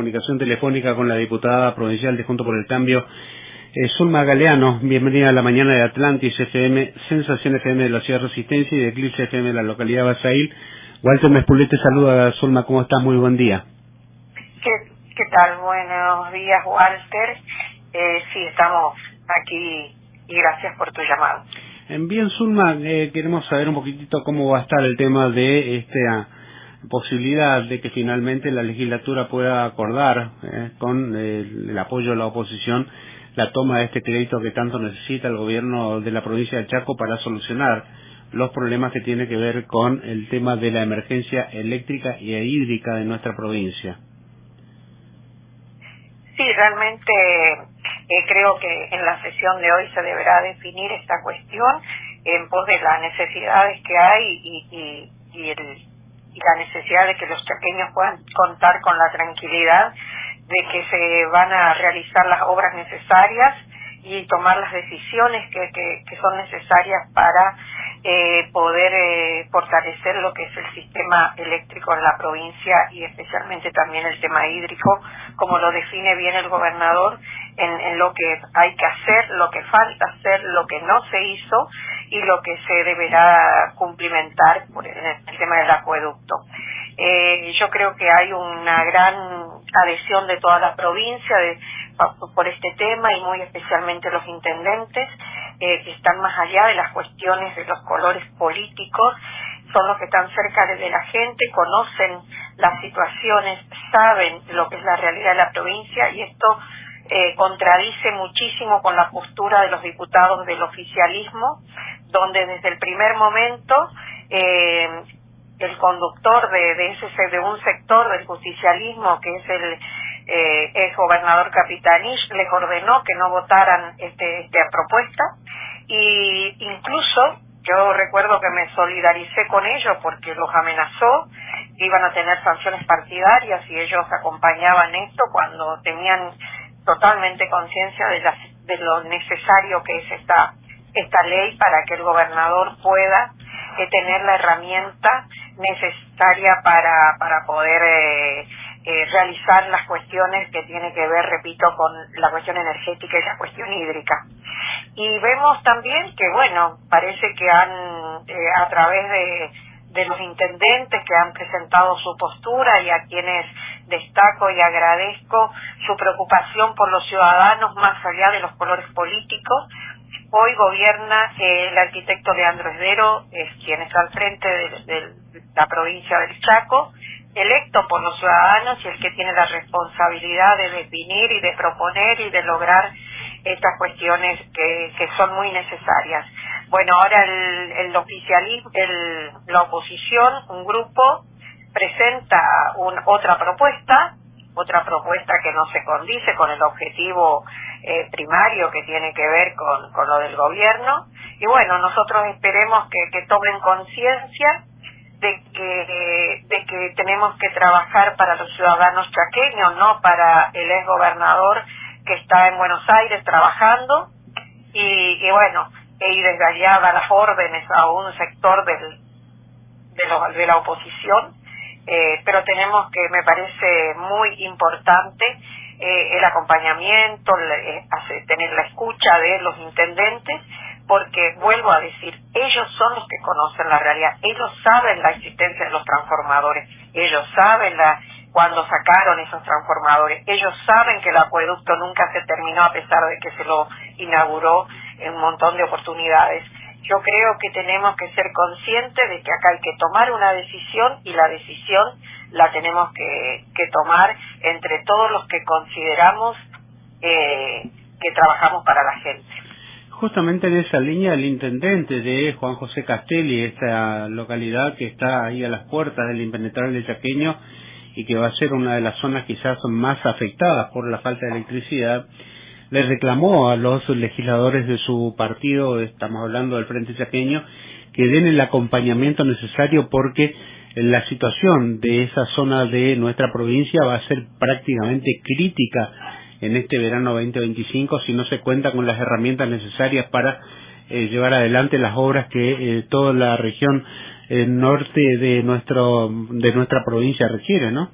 comunicación telefónica con la diputada provincial de Juntos por el Cambio, Zulma Galeano. Bienvenida a la mañana de Atlantis FM, Sensación FM de la Ciudad Resistencia y de Eclipse FM de la localidad de Basail. Walter Mespulete saluda. Zulma, ¿cómo estás? Muy buen día. ¿Qué tal? Buenos días, Walter. Sí, estamos aquí y gracias por tu llamado. Bien, Zulma, queremos saber un poquitito cómo va a estar el tema de esta posibilidad de que finalmente la legislatura pueda acordar con el apoyo de la oposición la toma de este crédito que tanto necesita el gobierno de la provincia de Chaco para solucionar los problemas que tiene que ver con el tema de la emergencia eléctrica y hídrica de nuestra provincia. Sí, realmente creo que en la sesión de hoy se deberá definir esta cuestión en pos de las necesidades que hay y la necesidad de que los chaqueños puedan contar con la tranquilidad de que se van a realizar las obras necesarias y tomar las decisiones que son necesarias para poder fortalecer lo que es el sistema eléctrico en la provincia y especialmente también el tema hídrico, como lo define bien el gobernador en lo que hay que hacer, lo que falta hacer, lo que no se hizo y lo que se deberá cumplimentar por el tema del acueducto. Yo creo que hay una gran adhesión de toda la provincia por este tema y muy especialmente los intendentes que están más allá de las cuestiones de los colores políticos, son los que están cerca de la gente, conocen las situaciones, saben lo que es la realidad de la provincia y esto contradice muchísimo con la postura de los diputados del oficialismo, donde desde el primer momento el conductor de un sector del justicialismo, que es el ex gobernador Capitanich, les ordenó que no votaran esta propuesta, y incluso yo recuerdo que me solidaricé con ellos porque los amenazó que iban a tener sanciones partidarias y ellos acompañaban esto cuando tenían totalmente conciencia de lo necesario que es esta ley para que el gobernador pueda tener la herramienta necesaria para poder realizar las cuestiones que tiene que ver, repito, con la cuestión energética y la cuestión hídrica. Y vemos también que, bueno, parece que han, a través de los intendentes que han presentado su postura y a quienes destaco y agradezco su preocupación por los ciudadanos más allá de los colores políticos, hoy gobierna el arquitecto Leandro Esdero, es quien está al frente de la provincia del Chaco, electo por los ciudadanos y el que tiene la responsabilidad de definir y de proponer y de lograr estas cuestiones que son muy necesarias. Bueno, ahora el oficialismo, la oposición, un grupo, presenta otra propuesta que no se condice con el objetivo primario que tiene que ver con lo del gobierno. Y bueno, nosotros esperemos que tomen conciencia de que tenemos que trabajar para los ciudadanos chaqueños, no para el ex gobernador que está en Buenos Aires trabajando y bueno, y desde allá da las órdenes a un sector de la oposición, pero tenemos que, me parece muy importante el acompañamiento, tener la escucha de los intendentes, porque vuelvo a decir, ellos son los que conocen la realidad, ellos saben la existencia de los transformadores, ellos saben cuando sacaron esos transformadores, ellos saben que el acueducto nunca se terminó a pesar de que se lo inauguró en un montón de oportunidades. Yo creo que tenemos que ser conscientes de que acá hay que tomar una decisión y la decisión la tenemos que tomar entre todos los que consideramos que trabajamos para la gente. Justamente en esa línea, el intendente de Juan José Castelli, esta localidad que está ahí a las puertas del impenetrable chaqueño y que va a ser una de las zonas quizás más afectadas por la falta de electricidad, le reclamó a los legisladores de su partido, estamos hablando del Frente Chaqueño, que den el acompañamiento necesario porque la situación de esa zona de nuestra provincia va a ser prácticamente crítica en este verano 2025 si no se cuenta con las herramientas necesarias para llevar adelante las obras que toda la región norte de nuestra provincia requiere, ¿no?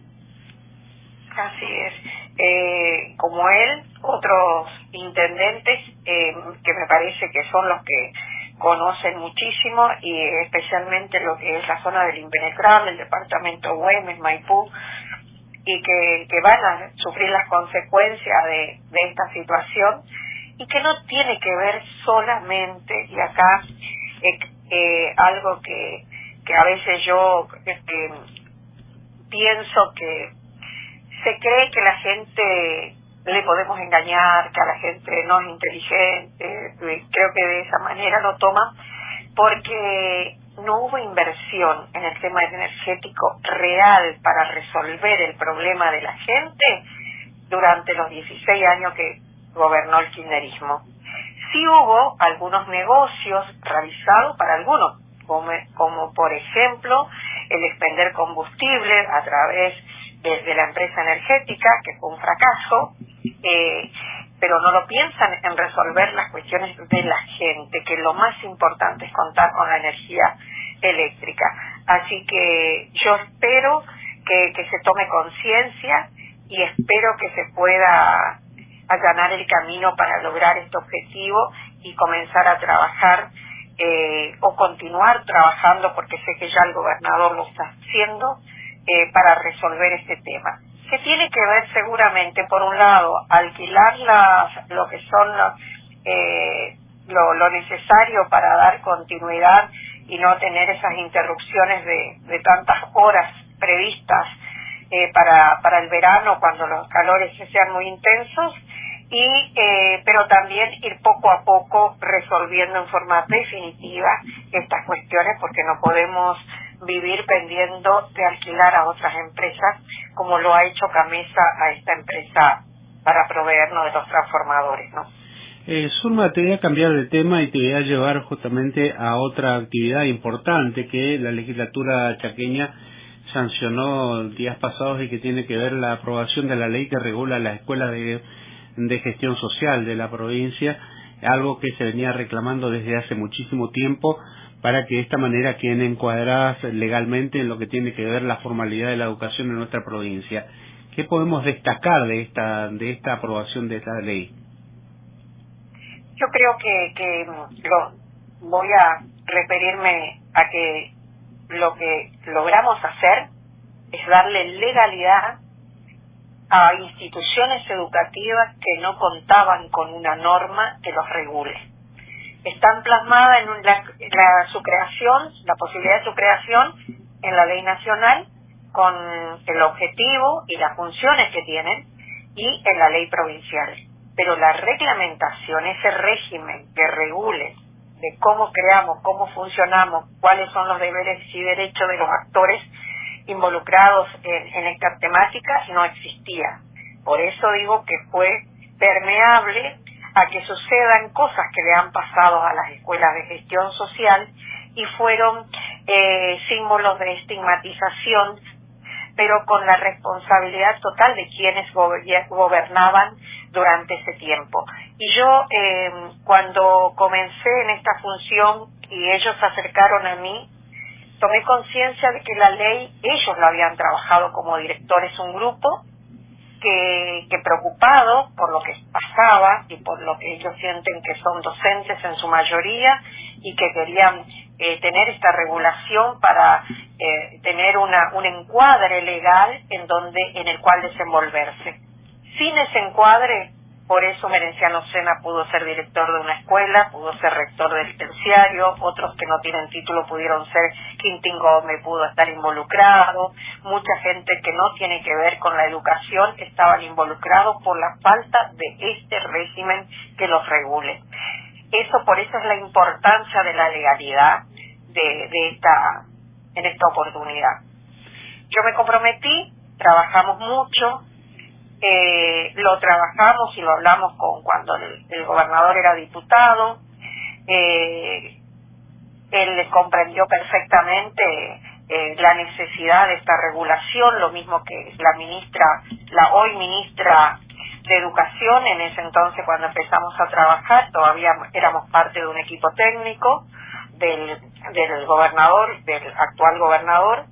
Así es. Como él, otros intendentes que me parece que son los que conocen muchísimo, y especialmente lo que es la zona del impenetrable, el departamento Güemes, Maipú, y que van a sufrir las consecuencias de esta situación, y que no tiene que ver solamente, y acá algo que a veces yo pienso que se cree que la gente le podemos engañar, que a la gente no es inteligente, creo que de esa manera lo toma, porque no hubo inversión en el tema energético real para resolver el problema de la gente durante los 16 años que gobernó el kirchnerismo. Sí hubo algunos negocios realizados para algunos, como por ejemplo el expender combustible a través de la empresa energética, que fue un fracaso, pero no lo piensan en resolver las cuestiones de la gente, que lo más importante es contar con la energía eléctrica. Así que yo espero que se tome conciencia, y espero que se pueda allanar el camino para lograr este objetivo y comenzar a trabajar o continuar trabajando, porque sé que ya el gobernador lo está haciendo, para resolver este tema, que tiene que ver seguramente, por un lado, alquilar lo que son lo necesario para dar continuidad y no tener esas interrupciones de tantas horas previstas para el verano, cuando los calores sean muy intensos, pero también ir poco a poco resolviendo en forma definitiva estas cuestiones, porque no podemos vivir pendiendo de alquilar a otras empresas, como lo ha hecho Camesa a esta empresa para proveernos de los transformadores, ¿no? Zulma, te voy a cambiar de tema y te voy a llevar justamente a otra actividad importante que la legislatura chaqueña sancionó días pasados, y que tiene que ver la aprobación de la ley que regula las escuelas de gestión social de la provincia, algo que se venía reclamando desde hace muchísimo tiempo, para que de esta manera queden encuadradas legalmente en lo que tiene que ver la formalidad de la educación en nuestra provincia. ¿Qué podemos destacar de esta aprobación de esta ley? Yo creo que voy a referirme a que lo que logramos hacer es darle legalidad a instituciones educativas que no contaban con una norma que los regule. Están plasmadas en su creación, la posibilidad de su creación en la ley nacional, con el objetivo y las funciones que tienen, y en la ley provincial. Pero la reglamentación, ese régimen que regule de cómo creamos, cómo funcionamos, cuáles son los deberes y derechos de los actores involucrados en esta temática, no existía. Por eso digo que fue permeable a que sucedan cosas que le han pasado a las escuelas de gestión social, y fueron símbolos de estigmatización, pero con la responsabilidad total de quienes gobernaban durante ese tiempo. Y yo, cuando comencé en esta función y ellos se acercaron a mí, tomé conciencia de que la ley, ellos la habían trabajado como directores, un grupo que preocupado por lo que pasaba y por lo que ellos sienten que son docentes en su mayoría, y que querían tener esta regulación para tener un encuadre legal en el cual desenvolverse. Sin ese encuadre, por eso Merenciano Sena pudo ser director de una escuela, pudo ser rector del terciario, otros que no tienen título pudieron ser, Quintín Gómez pudo estar involucrado, mucha gente que no tiene que ver con la educación estaban involucrados por la falta de este régimen que los regule. Por eso es la importancia de la legalidad en esta oportunidad. Yo me comprometí, trabajamos mucho, lo trabajamos y lo hablamos cuando el gobernador era diputado. Él comprendió perfectamente la necesidad de esta regulación, lo mismo que la hoy ministra de Educación. En ese entonces, cuando empezamos a trabajar, todavía éramos parte de un equipo técnico del gobernador, del actual gobernador,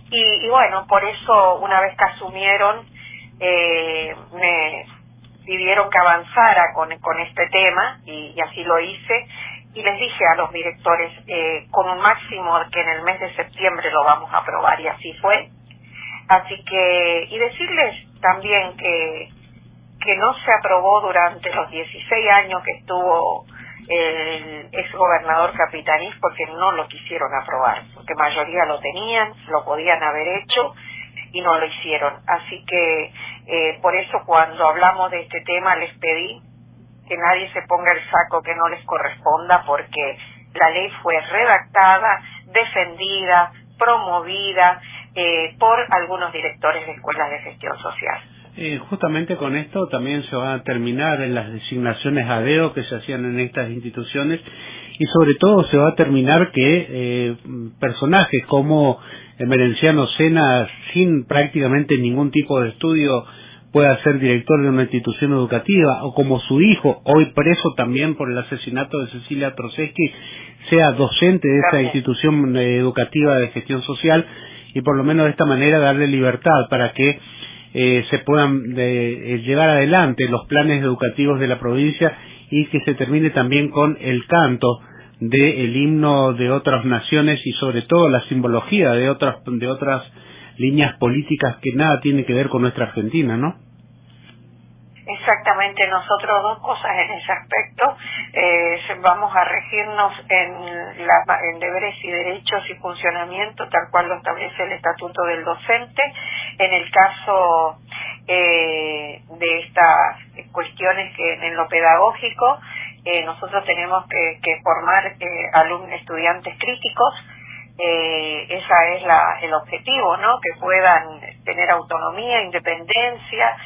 y bueno, por eso una vez que asumieron, me pidieron que avanzara con este tema y así lo hice, y les dije a los directores con un máximo que en el mes de septiembre lo vamos a aprobar, y así fue. Así que, y decirles también que no se aprobó durante los 16 años que estuvo el exgobernador Capitanich, porque no lo quisieron aprobar, porque mayoría lo tenían, lo podían haber hecho y no lo hicieron. Así que por eso cuando hablamos de este tema les pedí que nadie se ponga el saco que no les corresponda, porque la ley fue redactada, defendida, promovida por algunos directores de escuelas de gestión social. Justamente con esto también se van a terminar en las designaciones a dedo que se hacían en estas instituciones, y sobre todo se va a terminar que personajes como Emerenciano Sena, sin prácticamente ningún tipo de estudio, pueda ser director de una institución educativa, o como su hijo, hoy preso también por el asesinato de Cecilia Trotsky, sea docente de esa institución educativa de gestión social, y por lo menos de esta manera darle libertad para que se puedan llevar adelante los planes educativos de la provincia, y que se termine también con el canto del himno de otras naciones y sobre todo la simbología de otras líneas políticas que nada tiene que ver con nuestra Argentina, ¿no? Exactamente, nosotros dos cosas en ese aspecto. Vamos a regirnos en deberes y derechos y funcionamiento tal cual lo establece el Estatuto del Docente. En el caso de estas cuestiones que en lo pedagógico nosotros tenemos que formar estudiantes críticos. Esa es el objetivo, ¿no? Que puedan tener autonomía, independencia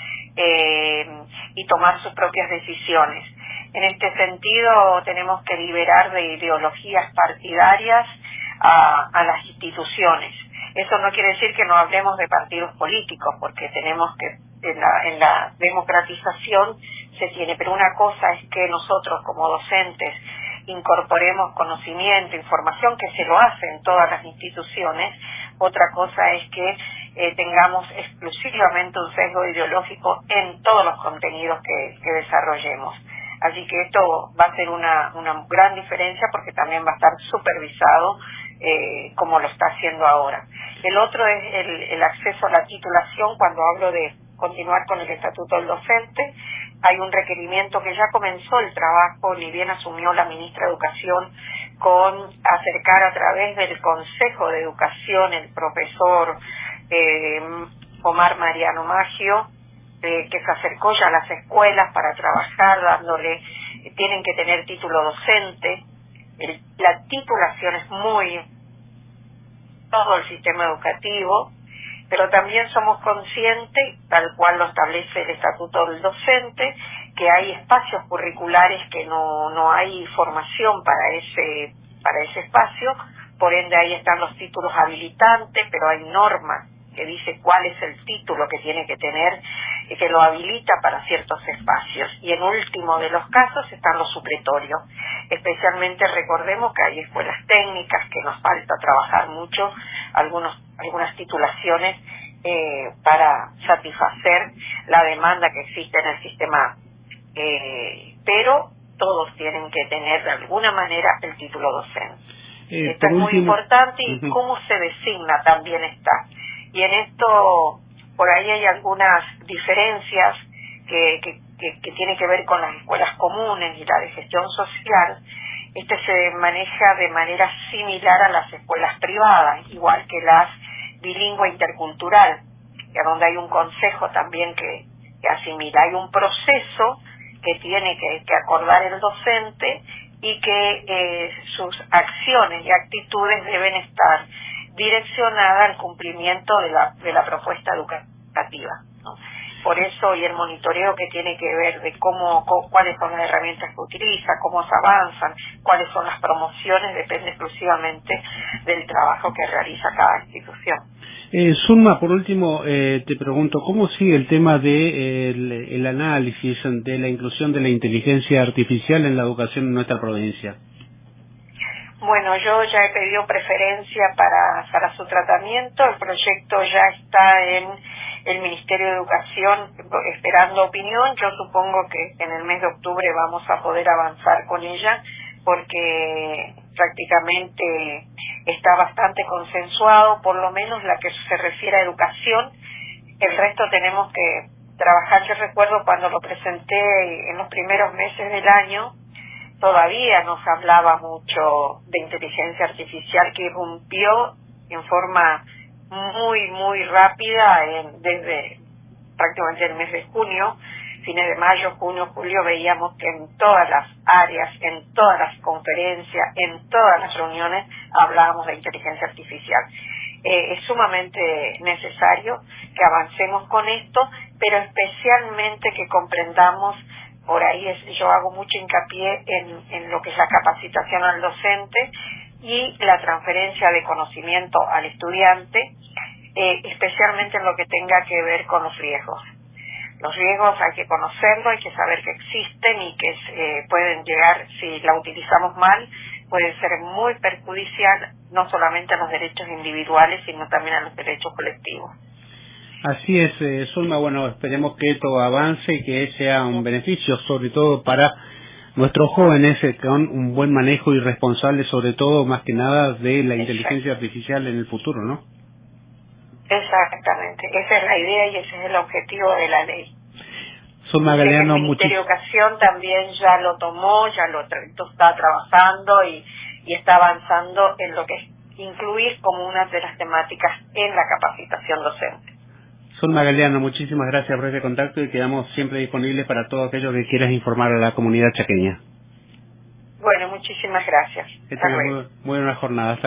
y tomar sus propias decisiones. En este sentido tenemos que liberar de ideologías partidarias a las instituciones. Eso no quiere decir que no hablemos de partidos políticos, porque tenemos que en la democratización se tiene, pero una cosa es que nosotros como docentes incorporemos conocimiento, información, que se lo hace en todas las instituciones. Otra cosa es que tengamos exclusivamente un sesgo ideológico en todos los contenidos que desarrollemos. Así que esto va a ser una gran diferencia, porque también va a estar supervisado como lo está haciendo ahora. El otro es el acceso a la titulación. Cuando hablo de continuar con el Estatuto del Docente, hay un requerimiento que ya comenzó el trabajo, ni bien asumió la ministra de Educación, con acercar a través del Consejo de Educación el profesor Omar Mariano Maggio, que se acercó ya a las escuelas para trabajar, tienen que tener título docente. La titulación es todo el sistema educativo, pero también somos conscientes, tal cual lo establece el Estatuto del Docente, que hay espacios curriculares que no hay formación para ese espacio. Por ende ahí están los títulos habilitantes, pero hay normas que dice cuál es el título que tiene que tener y que lo habilita para ciertos espacios. Y en último de los casos están los supletorios. Especialmente recordemos que hay escuelas técnicas que nos falta trabajar mucho, algunas titulaciones para satisfacer la demanda que existe en el sistema, pero todos tienen que tener de alguna manera el título docente. Esto es muy importante, y cómo se designa también está. Y en esto, por ahí hay algunas diferencias que tienen que ver con las escuelas comunes y la de gestión social. Se maneja de manera similar a las escuelas privadas, igual que las bilingüe intercultural, donde hay un consejo también que asimila. Hay un proceso que tiene que acordar el docente, y que sus acciones y actitudes deben estar direccionadas al cumplimiento de la propuesta educativa, ¿no? Por eso, y el monitoreo que tiene que ver de cuáles son las herramientas que utiliza, cómo se avanzan, cuáles son las promociones, depende exclusivamente del trabajo que realiza cada institución. Zulma, por último, te pregunto, ¿cómo sigue el tema de el análisis de la inclusión de la inteligencia artificial en la educación en nuestra provincia? Bueno, yo ya he pedido preferencia para su tratamiento. El proyecto ya está el Ministerio de Educación esperando opinión. Yo supongo que en el mes de octubre vamos a poder avanzar con ella, porque prácticamente está bastante consensuado, por lo menos la que se refiere a educación. El resto tenemos que trabajar. Yo recuerdo cuando lo presenté en los primeros meses del año, todavía nos hablaba mucho de inteligencia artificial, que irrumpió en forma muy rápida desde prácticamente el mes de junio, fines de mayo, junio, julio. Veíamos que en todas las áreas, en todas las conferencias, en todas las reuniones hablábamos de inteligencia artificial. Es sumamente necesario que avancemos con esto, pero especialmente que comprendamos, por ahí yo hago mucho hincapié en lo que es la capacitación al docente y la transferencia de conocimiento al estudiante, especialmente en lo que tenga que ver con los riesgos. Los riesgos hay que conocerlos, hay que saber que existen y que pueden llegar, si la utilizamos mal, puede ser muy perjudicial, no solamente a los derechos individuales, sino también a los derechos colectivos. Así es, Zulma. Bueno, esperemos que esto avance y que sea un beneficio, sobre todo para nuestros jóvenes, con un buen manejo y responsable, sobre todo, más que nada, de la inteligencia artificial en el futuro, ¿no? Exactamente, esa es la idea y ese es el objetivo de la ley. Zulma Galeano, el Ministerio de Educación también ya lo tomó, ya lo está trabajando y está avanzando en lo que es incluir como una de las temáticas en la capacitación docente. Zulma Galeano, muchísimas gracias por este contacto y quedamos siempre disponibles para todo aquello que quieras informar a la comunidad chaqueña. Bueno, muchísimas gracias. Que tengas muy buena jornada.